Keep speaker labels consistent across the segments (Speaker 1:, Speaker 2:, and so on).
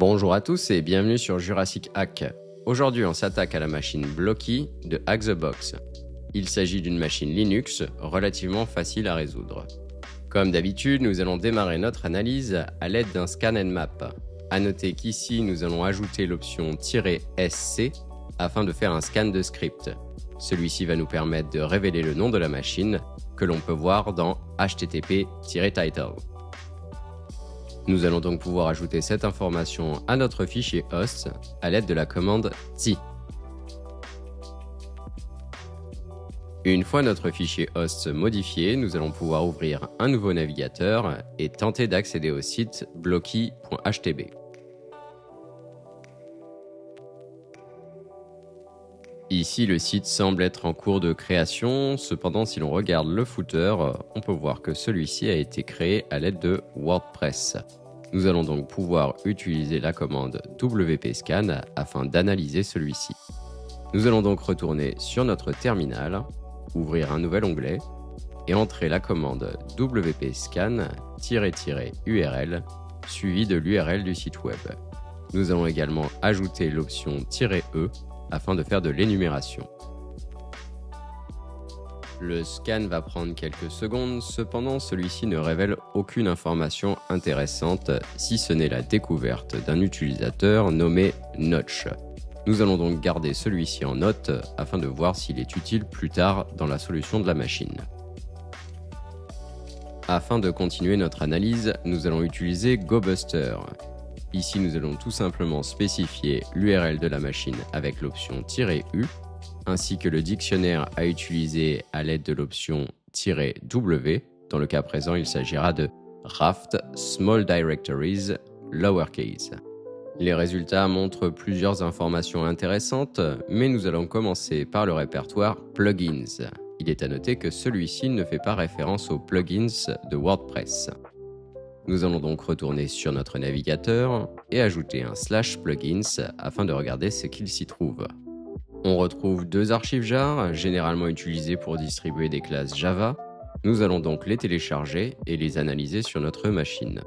Speaker 1: Bonjour à tous et bienvenue sur Jurassic Hack. Aujourd'hui, on s'attaque à la machine Blocky de Hack the Box. Il s'agit d'une machine Linux relativement facile à résoudre. Comme d'habitude, nous allons démarrer notre analyse à l'aide d'un scan and map. A noter qu'ici, nous allons ajouter l'option "-sc" afin de faire un scan de script. Celui-ci va nous permettre de révéler le nom de la machine que l'on peut voir dans http-title. Nous allons donc pouvoir ajouter cette information à notre fichier host à l'aide de la commande "ti". Une fois notre fichier host modifié, nous allons pouvoir ouvrir un nouveau navigateur et tenter d'accéder au site blocky.htb. Ici, le site semble être en cours de création, cependant si l'on regarde le footer, on peut voir que celui-ci a été créé à l'aide de WordPress. Nous allons donc pouvoir utiliser la commande wp-scan afin d'analyser celui-ci. Nous allons donc retourner sur notre terminal, ouvrir un nouvel onglet et entrer la commande wp-scan-url suivie de l'URL du site web. Nous allons également ajouter l'option "-e" afin de faire de l'énumération. Le scan va prendre quelques secondes, cependant celui-ci ne révèle aucune information intéressante si ce n'est la découverte d'un utilisateur nommé Notch. Nous allons donc garder celui-ci en note afin de voir s'il est utile plus tard dans la solution de la machine. Afin de continuer notre analyse, nous allons utiliser GoBuster. Ici, nous allons tout simplement spécifier l'URL de la machine avec l'option "-u", ainsi que le dictionnaire à utiliser à l'aide de l'option "-w". Dans le cas présent, il s'agira de raft small directories lowercase. Les résultats montrent plusieurs informations intéressantes, mais nous allons commencer par le répertoire plugins. Il est à noter que celui-ci ne fait pas référence aux plugins de WordPress. Nous allons donc retourner sur notre navigateur et ajouter un /plugins afin de regarder ce qu'il s'y trouve. On retrouve deux archives jar, généralement utilisées pour distribuer des classes Java. Nous allons donc les télécharger et les analyser sur notre machine.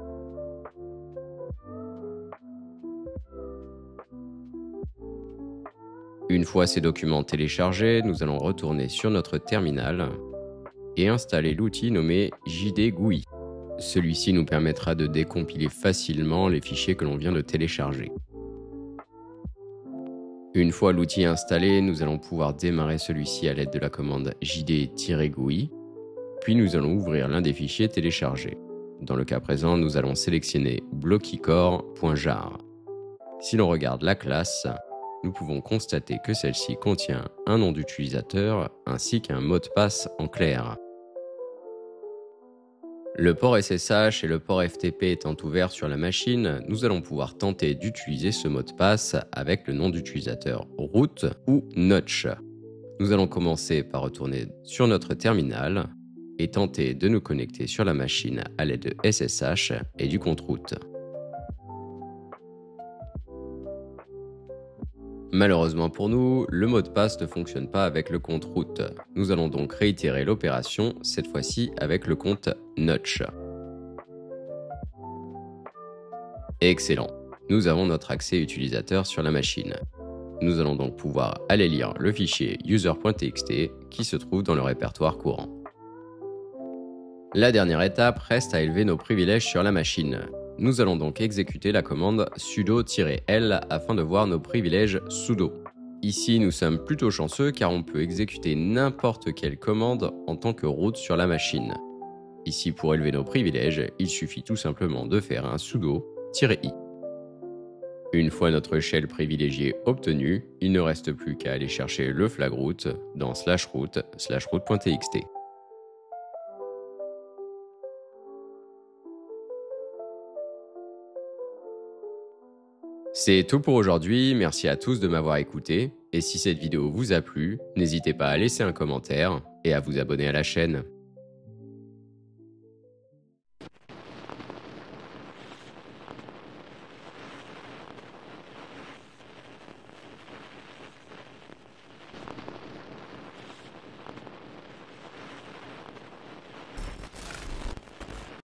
Speaker 1: Une fois ces documents téléchargés, nous allons retourner sur notre terminal et installer l'outil nommé JDGUI. Celui-ci nous permettra de décompiler facilement les fichiers que l'on vient de télécharger. Une fois l'outil installé, nous allons pouvoir démarrer celui-ci à l'aide de la commande jd-GUI, puis nous allons ouvrir l'un des fichiers téléchargés. Dans le cas présent, nous allons sélectionner blockycore.jar. Si l'on regarde la classe, nous pouvons constater que celle-ci contient un nom d'utilisateur ainsi qu'un mot de passe en clair. Le port SSH et le port FTP étant ouverts sur la machine, nous allons pouvoir tenter d'utiliser ce mot de passe avec le nom d'utilisateur root ou Notch. Nous allons commencer par retourner sur notre terminal et tenter de nous connecter sur la machine à l'aide de SSH et du compte root. Malheureusement pour nous, le mot de passe ne fonctionne pas avec le compte root. Nous allons donc réitérer l'opération, cette fois-ci avec le compte Notch. Excellent, nous avons notre accès utilisateur sur la machine. Nous allons donc pouvoir aller lire le fichier user.txt qui se trouve dans le répertoire courant. La dernière étape reste à élever nos privilèges sur la machine. Nous allons donc exécuter la commande sudo-l afin de voir nos privilèges sudo. Ici, nous sommes plutôt chanceux car on peut exécuter n'importe quelle commande en tant que root sur la machine. Ici, pour élever nos privilèges, il suffit tout simplement de faire un sudo-i. Une fois notre shell privilégié obtenu, il ne reste plus qu'à aller chercher le flag root dans /root/root.txt. C'est tout pour aujourd'hui, merci à tous de m'avoir écouté, et si cette vidéo vous a plu, n'hésitez pas à laisser un commentaire et à vous abonner à la chaîne.